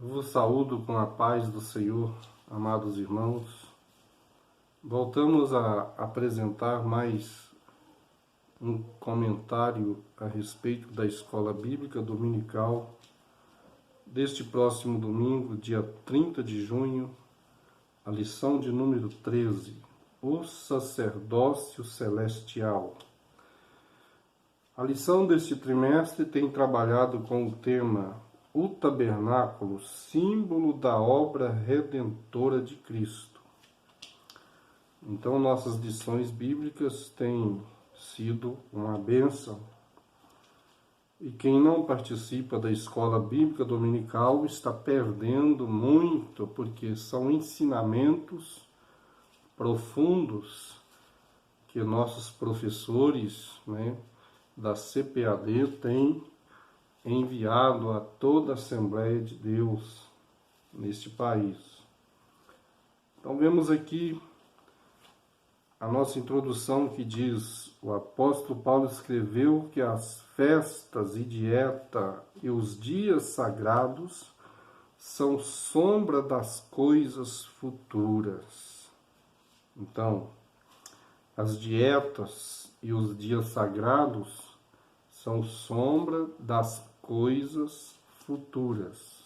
Eu vos saúdo com a paz do Senhor, amados irmãos. Voltamos a apresentar mais um comentário a respeito da Escola Bíblica Dominical deste próximo domingo, dia 30 de junho, a lição de número 13, o sacerdócio celestial. A lição deste trimestre tem trabalhado com o tema o tabernáculo, símbolo da obra redentora de Cristo. Então, nossas lições bíblicas têm sido uma bênção. E quem não participa da escola bíblica dominical está perdendo muito, porque são ensinamentos profundos que nossos professores, da CPAD têm enviado a toda a Assembleia de Deus neste país. Então vemos aqui a nossa introdução que diz: o apóstolo Paulo escreveu que as festas e dieta e os dias sagrados são sombra das coisas futuras. Então, as dietas e os dias sagrados são sombra das coisas futuras.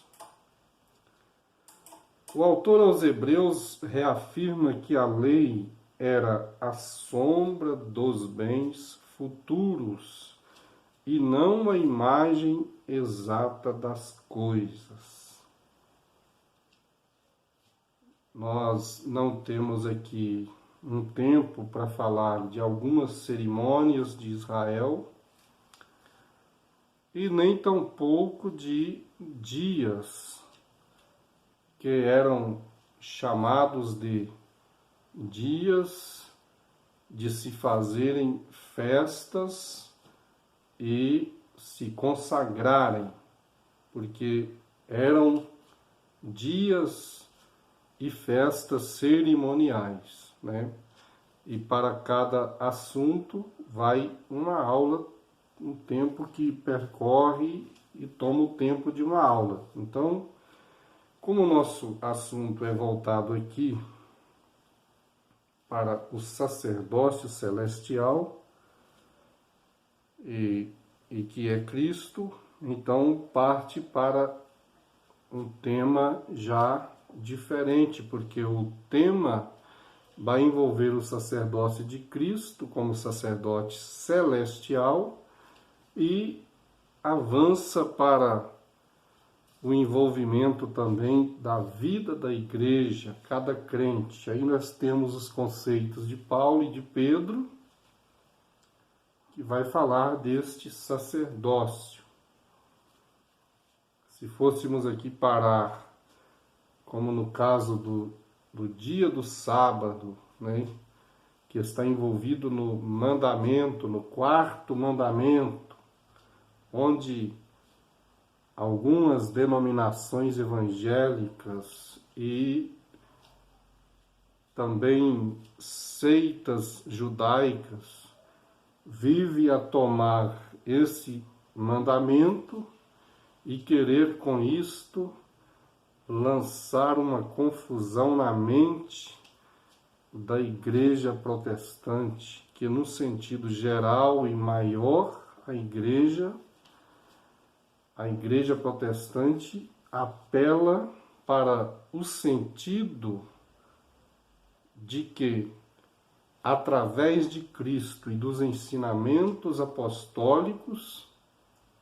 O autor aos Hebreus reafirma que a lei era a sombra dos bens futuros e não a imagem exata das coisas. Nós não temos aqui um tempo para falar de algumas cerimônias de Israel, e nem tampouco de dias que eram chamados de dias de se fazerem festas e se consagrarem, porque eram dias e festas cerimoniais, E para cada assunto vai uma aula, um tempo que percorre e toma o tempo de uma aula. Então, como o nosso assunto é voltado aqui para o sacerdócio celestial e que é Cristo, então parte para um tema já diferente, porque o tema vai envolver o sacerdócio de Cristo como sacerdote celestial e avança para o envolvimento também da vida da igreja, cada crente. Aí nós temos os conceitos de Paulo e de Pedro, que vai falar deste sacerdócio. Se fôssemos aqui parar, como no caso do dia do sábado, que está envolvido no mandamento, no quarto mandamento, onde algumas denominações evangélicas e também seitas judaicas vivem a tomar esse mandamento e querer com isto lançar uma confusão na mente da igreja protestante, que no sentido geral e maior, a igreja protestante apela para o sentido de que, através de Cristo e dos ensinamentos apostólicos,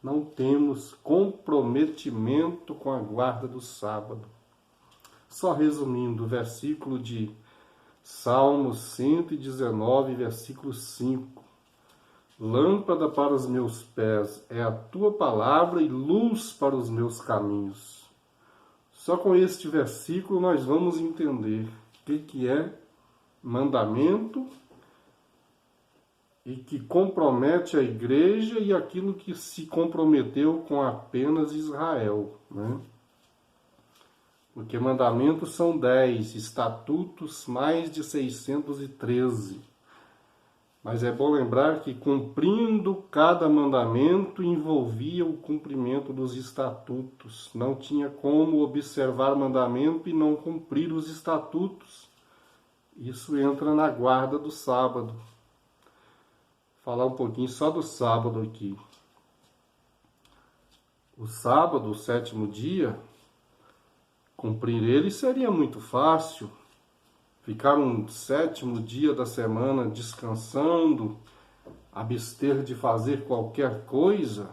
não temos comprometimento com a guarda do sábado. Só resumindo, o versículo de Salmo 119, versículo 5. Lâmpada para os meus pés é a tua palavra e luz para os meus caminhos. Só com este versículo nós vamos entender o que é mandamento e que compromete a igreja e aquilo que se comprometeu com apenas Israel, Porque mandamentos são 10, estatutos mais de 613. Mas é bom lembrar que cumprindo cada mandamento envolvia o cumprimento dos estatutos. Não tinha como observar mandamento e não cumprir os estatutos. Isso entra na guarda do sábado. Falar um pouquinho só do sábado aqui. O sábado, o sétimo dia, cumprir ele seria muito fácil. Ficar um sétimo dia da semana descansando, abster de fazer qualquer coisa,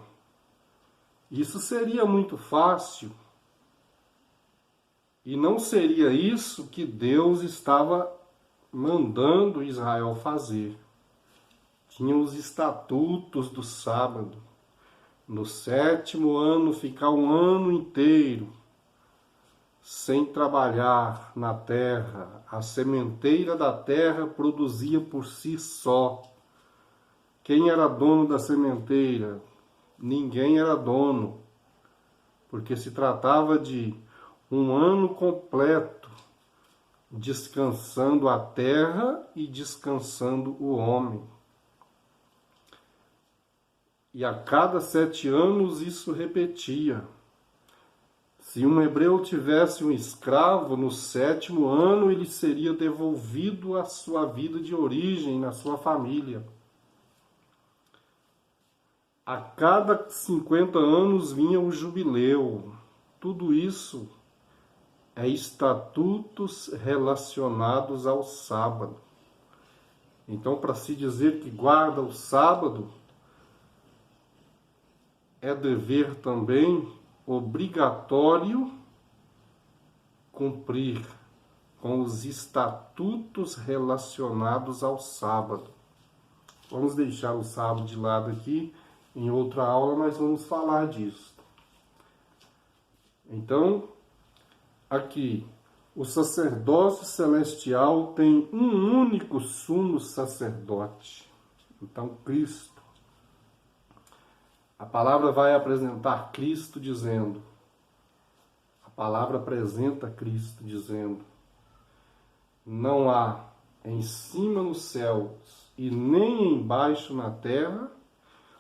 isso seria muito fácil. E não seria isso que Deus estava mandando Israel fazer. Tinha os estatutos do sábado. No sétimo ano, ficar um ano inteiro sem trabalhar na terra. A sementeira da terra produzia por si só. Quem era dono da sementeira? Ninguém era dono, porque se tratava de um ano completo, descansando a terra e descansando o homem. E a cada 7 anos isso repetia. Se um hebreu tivesse um escravo, no 7º ano ele seria devolvido à sua vida de origem, na sua família. A cada 50 anos vinha o jubileu. Tudo isso é estatutos relacionados ao sábado. Então, para se dizer que guarda o sábado, é dever também obrigatório cumprir com os estatutos relacionados ao sábado. Vamos deixar o sábado de lado aqui, em outra aula nós vamos falar disso. Então, aqui, o sacerdócio celestial tem um único sumo sacerdote. Então, Cristo. A palavra vai apresentar Cristo dizendo, a palavra apresenta Cristo dizendo, não há em cima nos céus e nem embaixo na terra,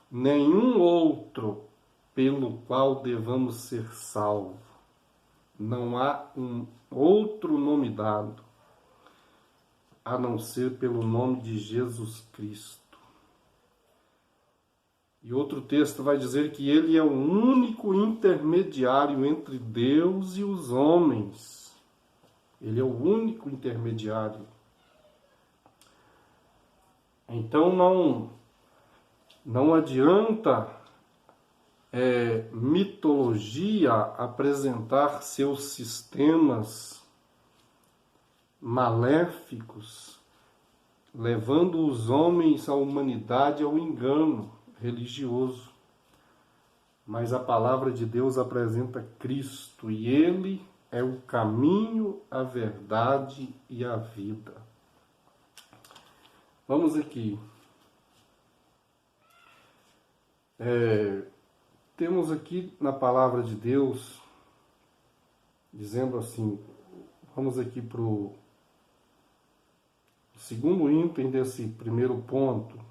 nenhum outro pelo qual devamos ser salvos. Não há um outro nome dado, a não ser pelo nome de Jesus Cristo. E outro texto vai dizer que ele é o único intermediário entre Deus e os homens. Ele é o único intermediário. Então não adianta mitologia apresentar seus sistemas maléficos, levando os homens, a humanidade, ao engano religioso. Mas a palavra de Deus apresenta Cristo, e Ele é o caminho, a verdade e a vida. Vamos aqui. Temos aqui na palavra de Deus, dizendo assim, vamos aqui para o segundo item desse primeiro ponto,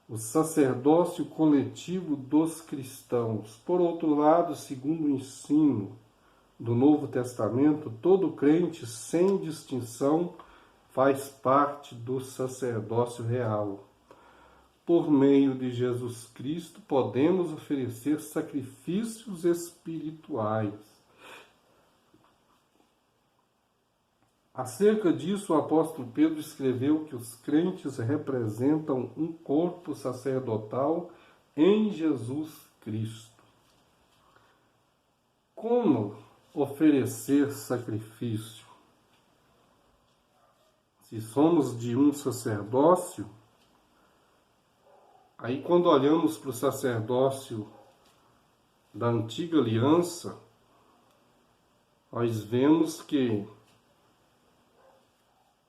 o sacerdócio coletivo dos cristãos. Por outro lado, segundo o ensino do Novo Testamento, todo crente, sem distinção, faz parte do sacerdócio real. Por meio de Jesus Cristo, podemos oferecer sacrifícios espirituais. Acerca disso, o apóstolo Pedro escreveu que os crentes representam um corpo sacerdotal em Jesus Cristo. Como oferecer sacrifício? Se somos de um sacerdócio, aí quando olhamos para o sacerdócio da antiga aliança, nós vemos que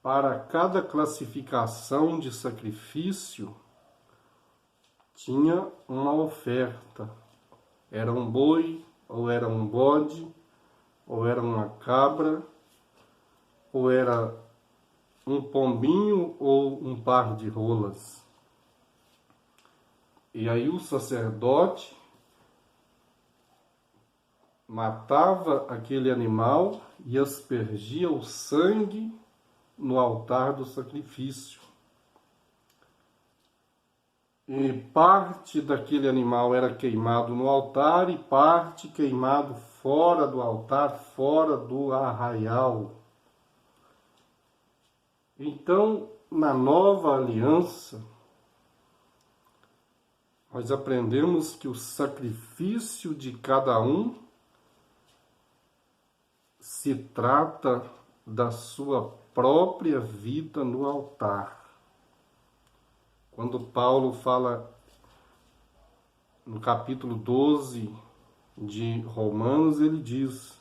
para cada classificação de sacrifício, tinha uma oferta. Era um boi, ou era um bode, ou era uma cabra, ou era um pombinho ou um par de rolas. E aí o sacerdote matava aquele animal e aspergia o sangue no altar do sacrifício. E parte daquele animal era queimado no altar e parte queimado fora do altar, fora do arraial. Então, na nova aliança, nós aprendemos que o sacrifício de cada um se trata da sua própria vida no altar. Quando Paulo fala no capítulo 12 de Romanos, ele diz: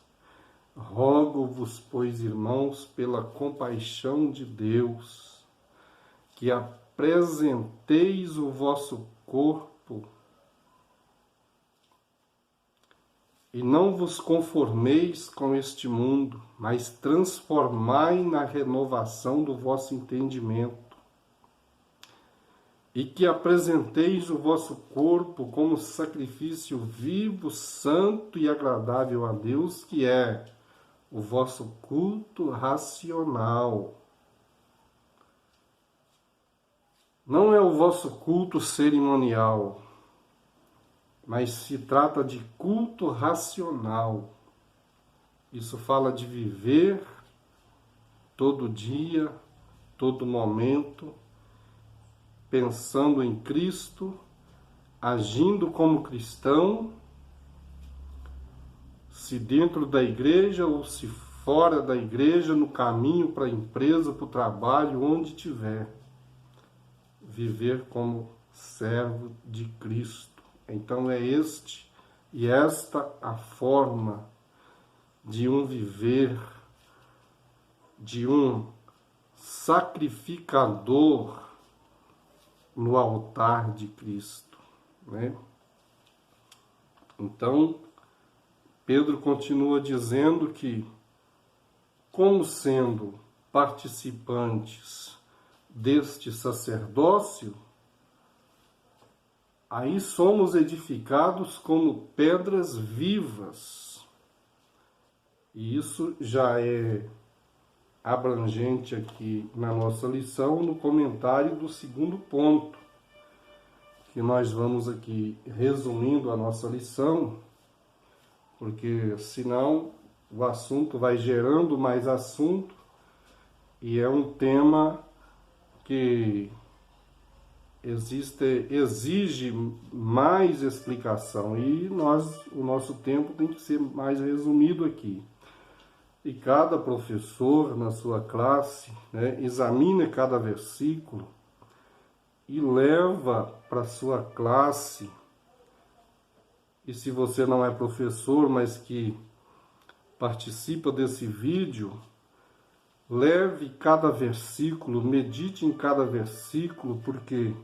rogo-vos, pois, irmãos, pela compaixão de Deus, que apresenteis o vosso corpo e não vos conformeis com este mundo, mas transformai na renovação do vosso entendimento, e que apresenteis o vosso corpo como sacrifício vivo, santo e agradável a Deus, que é o vosso culto racional. Não é o vosso culto cerimonial, mas se trata de culto racional. Isso fala de viver todo dia, todo momento, pensando em Cristo, agindo como cristão, se dentro da igreja ou se fora da igreja, no caminho para a empresa, para o trabalho, onde estiver. Viver como servo de Cristo. Então é este e esta a forma de um viver, de um sacrificador no altar de Cristo, né? Então, Pedro continua dizendo que, como sendo participantes deste sacerdócio, aí somos edificados como pedras vivas. E isso já é abrangente aqui na nossa lição, no comentário do segundo ponto, que nós vamos aqui resumindo a nossa lição, porque senão o assunto vai gerando mais assunto e é um tema que exige mais explicação e o nosso tempo tem que ser mais resumido aqui. E cada professor na sua classe, né, examina cada versículo e leva para a sua classe. E se você não é professor, mas que participa desse vídeo, leve cada versículo, medite em cada versículo, porque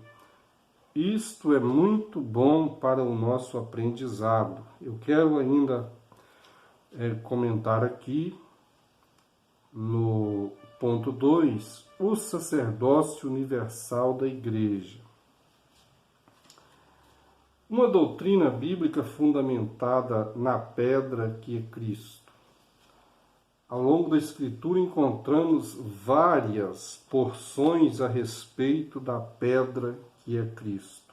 isto é muito bom para o nosso aprendizado. Eu quero ainda comentar aqui no ponto 2, o sacerdócio universal da Igreja. Uma doutrina bíblica fundamentada na pedra que é Cristo. Ao longo da Escritura encontramos várias porções a respeito da pedra que é Cristo.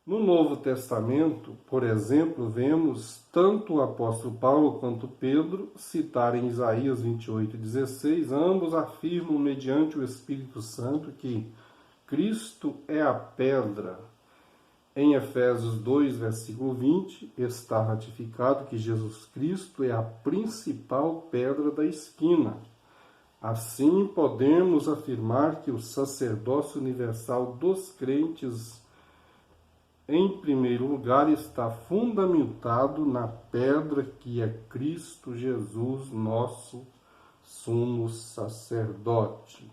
No Novo Testamento, por exemplo, vemos tanto o apóstolo Paulo quanto Pedro citarem Isaías 28:16, ambos afirmam mediante o Espírito Santo que Cristo é a pedra. Em Efésios 2, versículo 20, está ratificado que Jesus Cristo é a principal pedra da esquina. Assim, podemos afirmar que o sacerdócio universal dos crentes, em primeiro lugar, está fundamentado na pedra que é Cristo Jesus, nosso sumo sacerdote.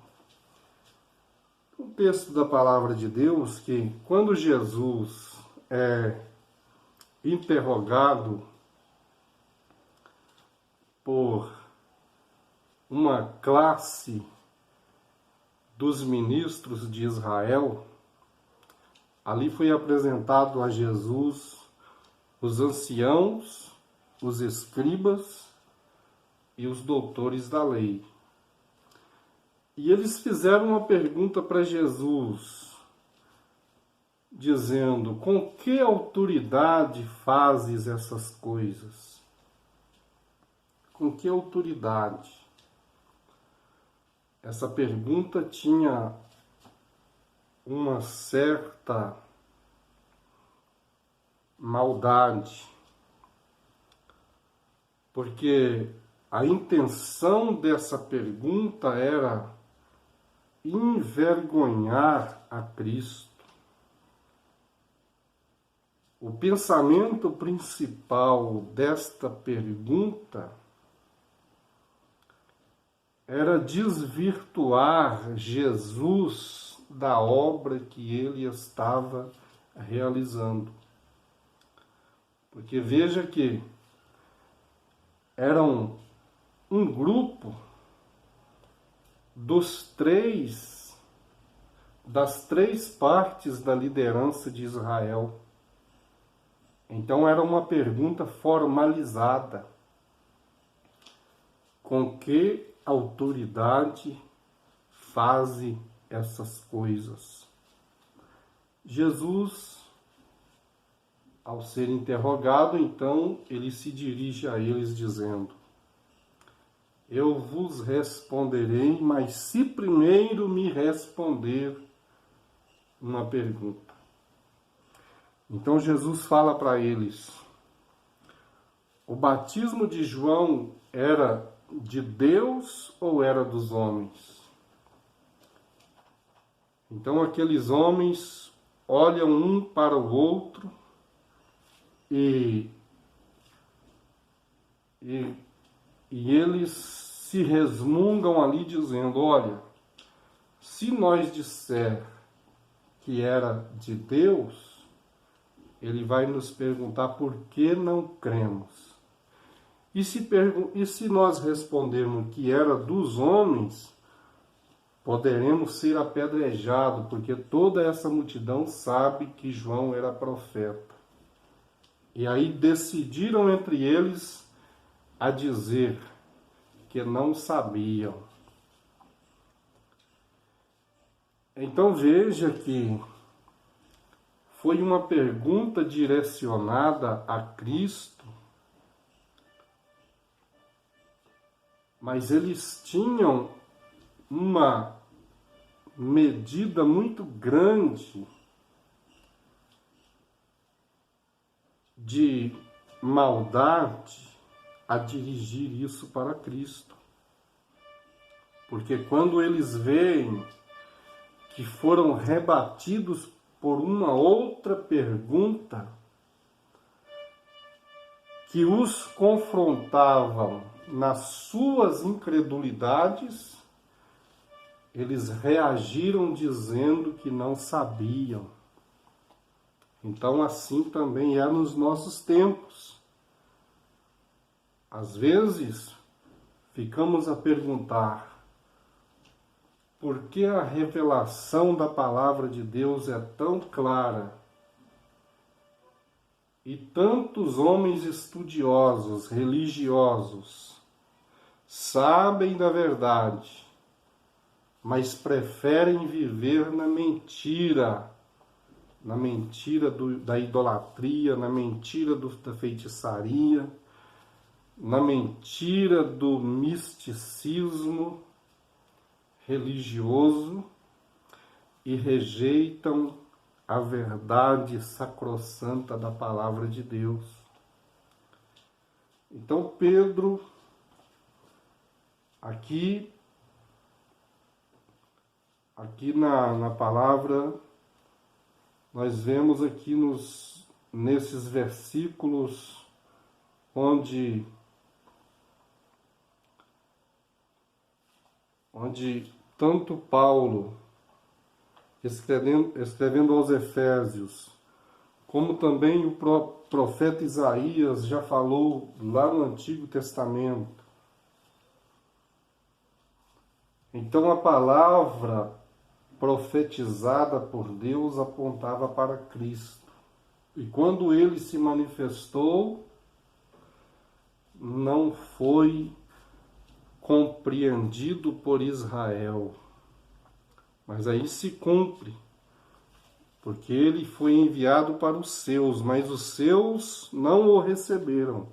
O texto da palavra de Deus, que quando Jesus é interrogado por uma classe dos ministros de Israel, ali foi apresentado a Jesus os anciãos, os escribas e os doutores da lei. E eles fizeram uma pergunta para Jesus, dizendo: com que autoridade fazes essas coisas? Com que autoridade? Essa pergunta tinha uma certa maldade, porque a intenção dessa pergunta era envergonhar a Cristo. O pensamento principal desta pergunta era desvirtuar Jesus da obra que ele estava realizando. Porque veja que eram um grupo das três partes da liderança de Israel. Então era uma pergunta formalizada. Com que autoridade faze essas coisas? Jesus, ao ser interrogado, então, ele se dirige a eles dizendo: eu vos responderei, mas se primeiro me responder uma pergunta. Então Jesus fala para eles: o batismo de João era de Deus ou era dos homens? Então aqueles homens olham um para o outro e eles se resmungam ali dizendo: olha, se nós disser que era de Deus, ele vai nos perguntar por que não cremos. E se nós respondermos que era dos homens, poderemos ser apedrejados, porque toda essa multidão sabe que João era profeta. E aí decidiram entre eles a dizer que não sabiam. Então veja que foi uma pergunta direcionada a Cristo, mas eles tinham uma medida muito grande de maldade a dirigir isso para Cristo. Porque quando eles veem que foram rebatidos por uma outra pergunta que os confrontavam nas suas incredulidades, eles reagiram dizendo que não sabiam. Então assim também é nos nossos tempos. Às vezes, ficamos a perguntar: por que a revelação da palavra de Deus é tão clara e tantos homens estudiosos, religiosos, sabem da verdade, mas preferem viver na mentira da idolatria, na mentira da feitiçaria, na mentira do misticismo religioso e rejeitam a verdade sacrossanta da palavra de Deus. Então Pedro, aqui na palavra, nós vemos aqui nesses versículos onde tanto Paulo, escrevendo aos Efésios, como também o profeta Isaías já falou lá no Antigo Testamento. Então a palavra profetizada por Deus apontava para Cristo. E quando ele se manifestou, não foi compreendido por Israel. Mas aí se cumpre, porque ele foi enviado para os seus, mas os seus não o receberam.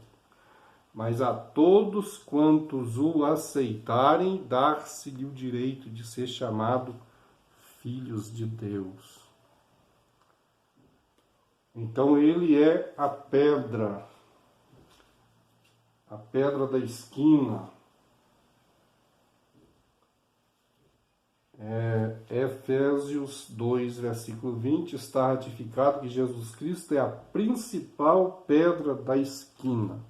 Mas a todos quantos o aceitarem, dar-se-lhe o direito de ser chamado filhos de Deus. Então ele é a pedra da esquina. Efésios 2, versículo 20, está ratificado que Jesus Cristo é a principal pedra da esquina.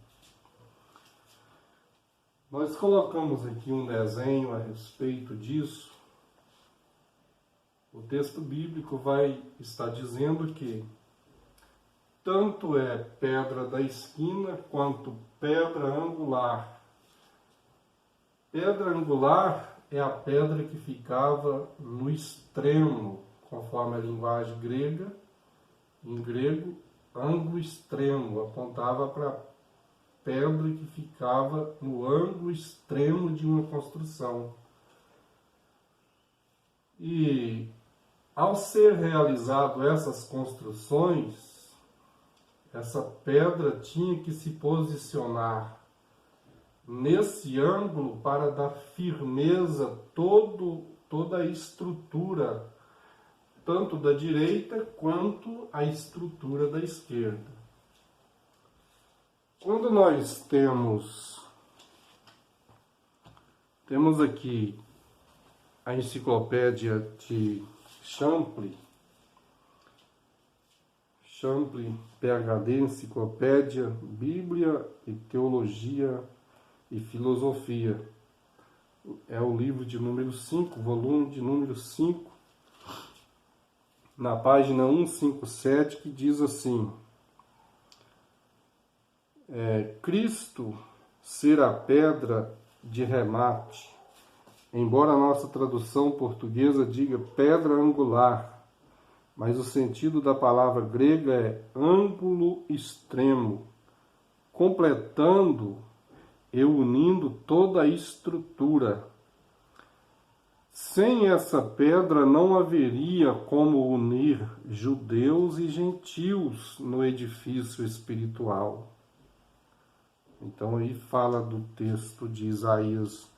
Nós colocamos aqui um desenho a respeito disso. O texto bíblico vai estar dizendo que tanto é pedra da esquina quanto pedra angular. Pedra angular é a pedra que ficava no extremo, conforme a linguagem grega. Em grego, ângulo extremo, apontava para a pedra que ficava no ângulo extremo de uma construção. E ao ser realizado essas construções, essa pedra tinha que se posicionar nesse ângulo para dar firmeza a toda a estrutura, tanto da direita quanto a estrutura da esquerda. Quando nós temos aqui a enciclopédia de Champlin, PhD, Enciclopédia, Bíblia e Teologia e Filosofia. É o livro de número 5, volume de número 5, na página 157, que diz assim: Cristo ser a pedra de remate, embora a nossa tradução portuguesa diga pedra angular, mas o sentido da palavra grega é ângulo extremo, completando e unindo toda a estrutura. Sem essa pedra não haveria como unir judeus e gentios no edifício espiritual. Então aí fala do texto de Isaías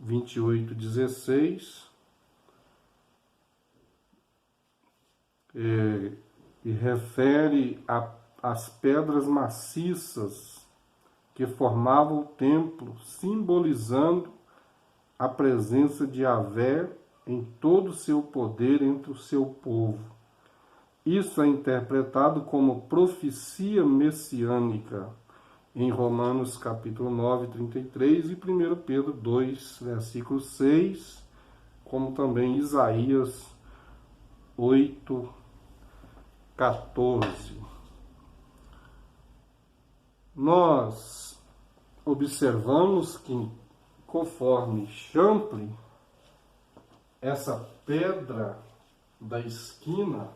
28:16, e refere às pedras maciças que formavam o templo, simbolizando a presença de Yahvé em todo o seu poder entre o seu povo. Isso é interpretado como profecia messiânica em Romanos capítulo 9, 33 e 1 Pedro 2, versículo 6, como também Isaías 8, 14. Nós observamos que, conforme Champlin, essa pedra da esquina,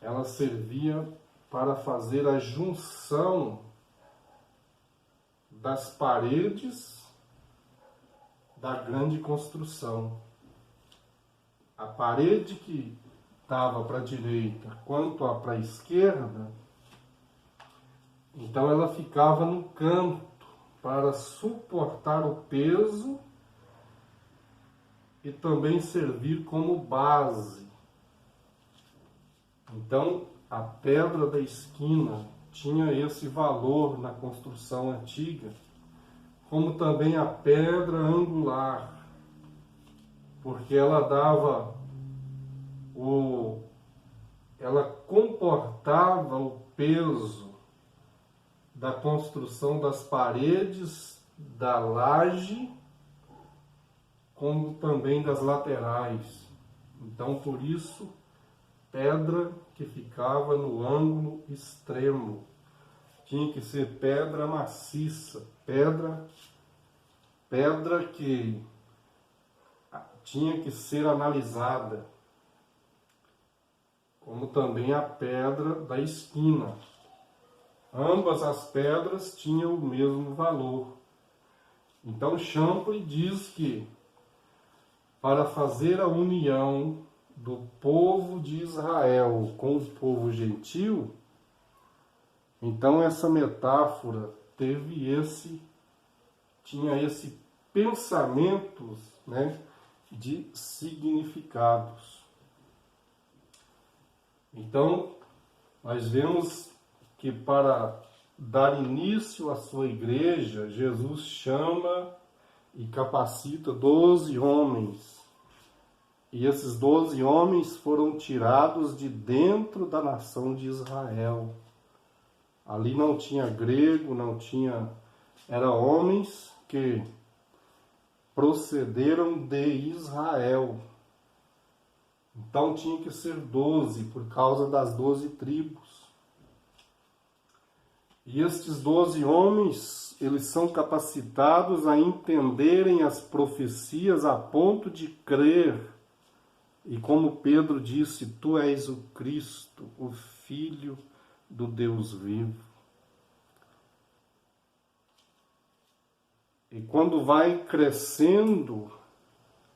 ela servia para fazer a junção das paredes da grande construção. A parede que estava para a direita quanto para a esquerda, então ela ficava no canto para suportar o peso e também servir como base. Então a pedra da esquina tinha esse valor na construção antiga, como também a pedra angular, porque ela ela comportava o peso da construção das paredes, da laje, como também das laterais. Então, por isso, pedra que ficava no ângulo extremo. Tinha que ser pedra maciça, pedra que tinha que ser analisada. como também a pedra da esquina. Ambas as pedras tinham o mesmo valor. Então Champlin diz que para fazer a união do povo de Israel com o povo gentil, então essa metáfora tinha esse pensamento, né, de significados. Então, nós vemos que para dar início à sua igreja, Jesus chama e capacita 12 homens. E esses 12 homens foram tirados de dentro da nação de Israel. Ali não tinha grego, eram homens que procederam de Israel. Então tinha que ser 12, por causa das 12 tribos. E estes 12 homens, eles são capacitados a entenderem as profecias a ponto de crer. E como Pedro disse, tu és o Cristo, o Filho do Deus vivo. E quando vai crescendo,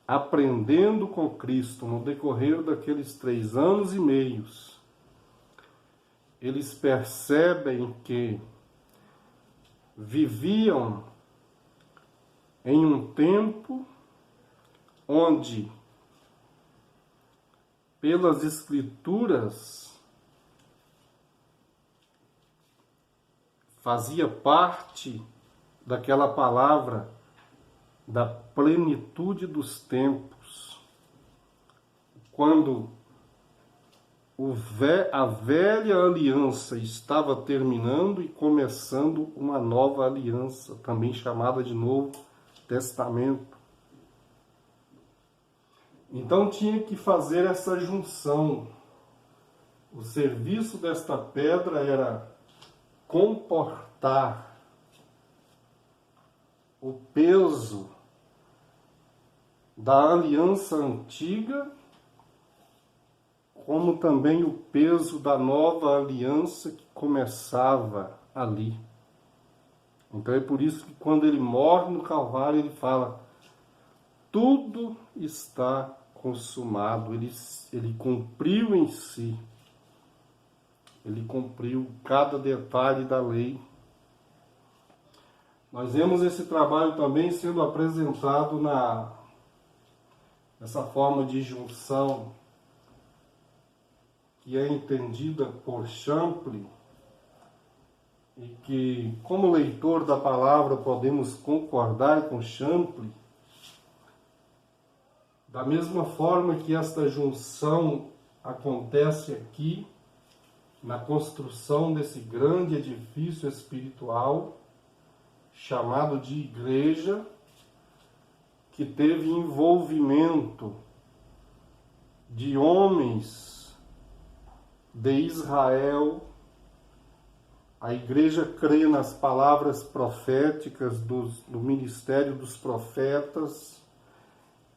aprendendo com Cristo no decorrer daqueles 3 anos e meio, eles percebem que viviam em um tempo onde, pelas Escrituras, fazia parte daquela palavra da plenitude dos tempos, quando a velha aliança estava terminando e começando uma nova aliança, também chamada de Novo Testamento. Então tinha que fazer essa junção. O serviço desta pedra era comportar o peso da aliança antiga, como também o peso da nova aliança que começava ali. Então é por isso que quando ele morre no Calvário, ele fala, tudo está consumado. Ele cumpriu em si. Ele cumpriu cada detalhe da lei. Nós vemos esse trabalho também sendo apresentado nessa forma de junção que é entendida por Champlin e que, como leitor da palavra, podemos concordar com Champlin, da mesma forma que esta junção acontece aqui, na construção desse grande edifício espiritual, chamado de igreja, que teve envolvimento de homens de Israel. A igreja crê nas palavras proféticas do ministério dos profetas.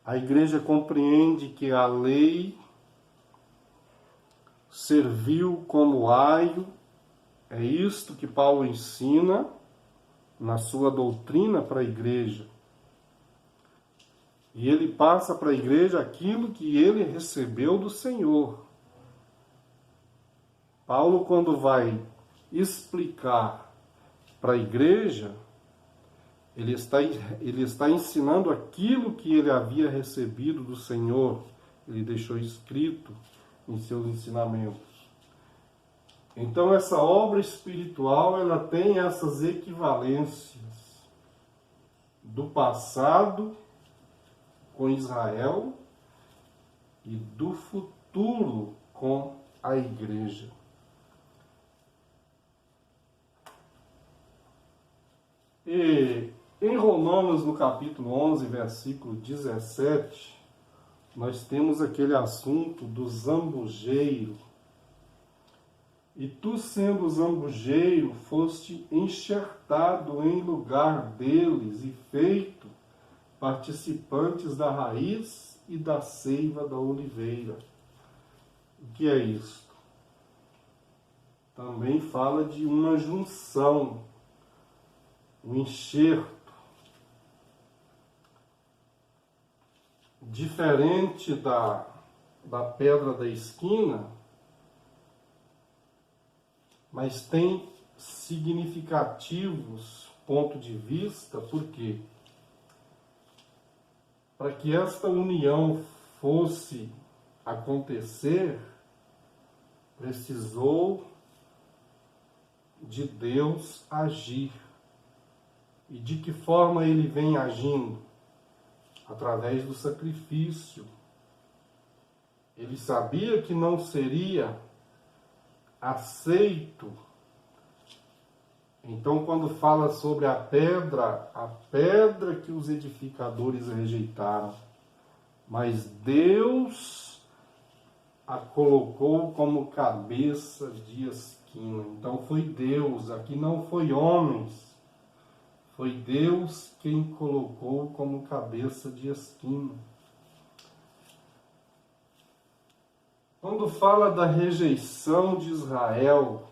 A igreja compreende que a lei serviu como aio. É isto que Paulo ensina na sua doutrina para a igreja. E ele passa para a igreja aquilo que ele recebeu do Senhor. Paulo, quando vai explicar para a igreja, ele está ensinando aquilo que ele havia recebido do Senhor. Ele deixou escrito em seus ensinamentos. Então, essa obra espiritual, ela tem essas equivalências do passado com Israel e do futuro com a igreja. E em Romanos, no capítulo 11, versículo 17, nós temos aquele assunto do zambujeiro. E tu, sendo zambujeiro, foste enxertado em lugar deles e feito participantes da raiz e da seiva da oliveira. O que é isso? Também fala de uma junção, um enxerto. Diferente da pedra da esquina, mas tem significativos pontos de vista, porque para que esta união fosse acontecer, precisou de Deus agir. E de que forma ele vem agindo? Através do sacrifício. Ele sabia que não seria aceito. Então, quando fala sobre a pedra que os edificadores rejeitaram, mas Deus a colocou como cabeça de esquina. Então foi Deus, aqui não foi homens. Foi Deus quem colocou como cabeça de esquina. Quando fala da rejeição de Israel,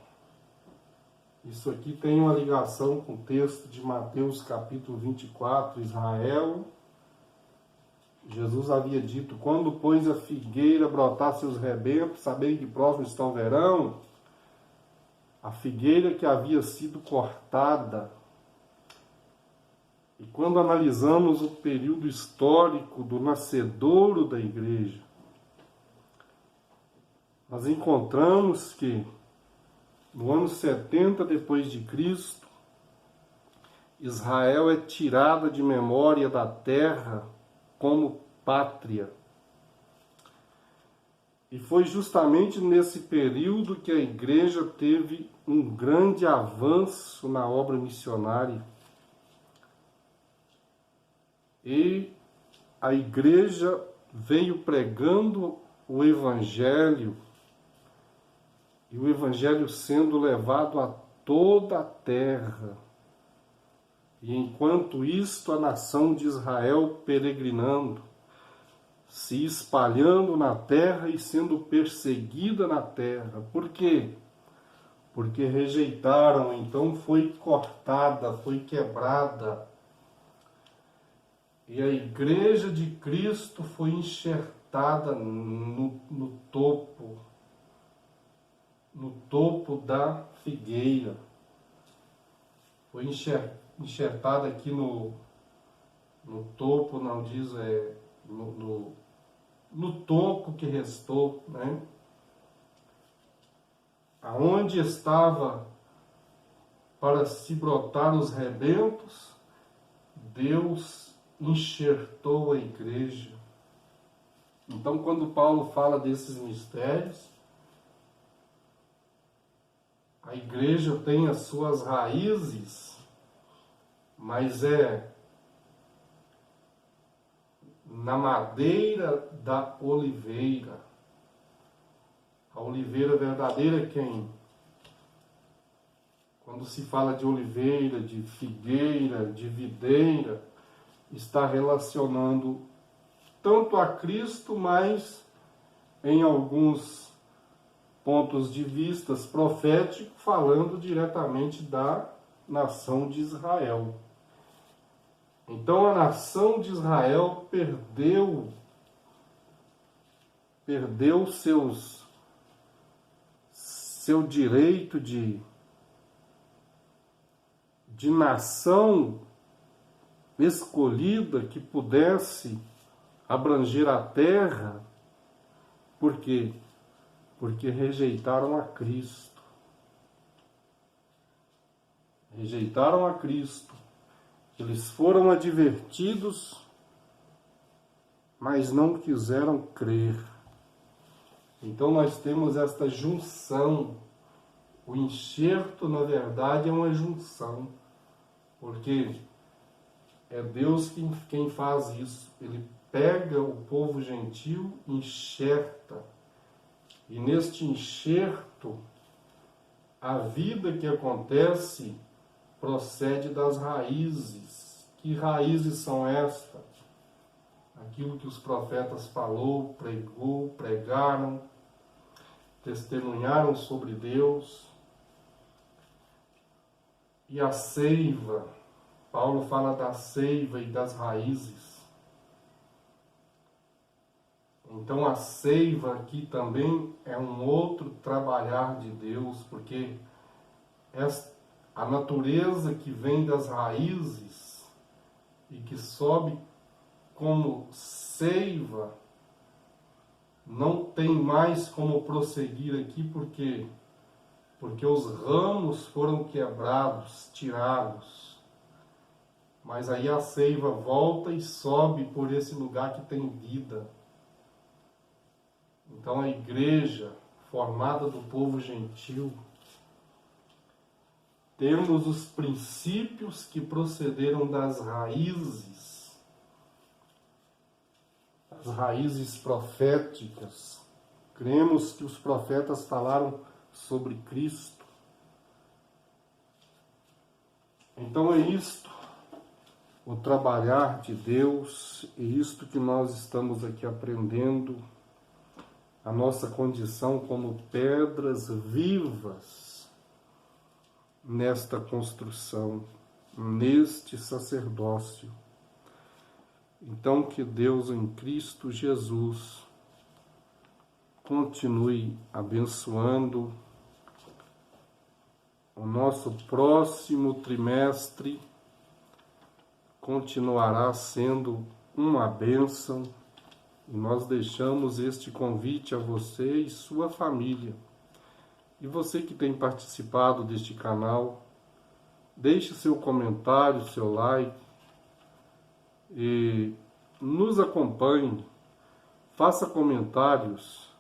isso aqui tem uma ligação com o texto de Mateus capítulo 24, Israel. Jesus havia dito, quando, pois, a figueira brotar seus rebentos, sabei que próximo está o verão, a figueira que havia sido cortada. E quando analisamos o período histórico do nascedouro da igreja, nós encontramos que no ano 70 depois de Cristo, Israel é tirada de memória da terra como pátria. E foi justamente nesse período que a igreja teve um grande avanço na obra missionária. E a igreja veio pregando o Evangelho, e o Evangelho sendo levado a toda a terra. E enquanto isto, a nação de Israel peregrinando, se espalhando na terra e sendo perseguida na terra. Por quê? Porque rejeitaram, então foi cortada, foi quebrada. E a igreja de Cristo foi enxertada no topo da figueira. Foi enxertada aqui no topo, não diz, no toco que restou, né? Aonde estava para se brotar os rebentos, Deus enxertou a igreja. Então, quando Paulo fala desses mistérios, a igreja tem as suas raízes, mas é na madeira da oliveira. A oliveira verdadeira é quem? Quando se fala de oliveira, de figueira, de videira, está relacionando tanto a Cristo, mas em alguns pontos de vista proféticos, falando diretamente da nação de Israel. Então a nação de Israel perdeu seu direito de nação escolhida que pudesse abranger a terra. Por quê? Porque rejeitaram a Cristo. Rejeitaram a Cristo. Eles foram advertidos, mas não quiseram crer. Então nós temos esta junção. O enxerto, na verdade, é uma junção. Porque é Deus quem faz isso. Ele pega o povo gentil, enxerta. E neste enxerto, a vida que acontece procede das raízes. Que raízes são estas? Aquilo que os profetas falou, pregou, pregaram. testemunharam sobre Deus. E a seiva, Paulo fala da seiva e das raízes. Então a seiva aqui também é um outro trabalhar de Deus, porque a natureza que vem das raízes e que sobe como seiva não tem mais como prosseguir aqui, porque os ramos foram quebrados, tirados. Mas aí a seiva volta e sobe por esse lugar que tem vida. Então a igreja, formada do povo gentil, temos os princípios que procederam das raízes, as raízes proféticas. Cremos que os profetas falaram sobre Cristo. Então é isto, o trabalhar de Deus, é isto que nós estamos aqui aprendendo, a nossa condição como pedras vivas nesta construção, neste sacerdócio. Então que Deus em Cristo Jesus continue abençoando. O nosso próximo trimestre continuará sendo uma bênção e nós deixamos este convite a você e sua família. E você que tem participado deste canal, deixe seu comentário, seu like e nos acompanhe, faça comentários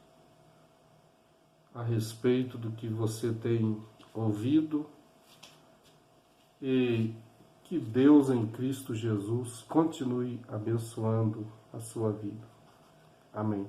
a respeito do que você tem ouvido e que Deus em Cristo Jesus continue abençoando a sua vida. Amém.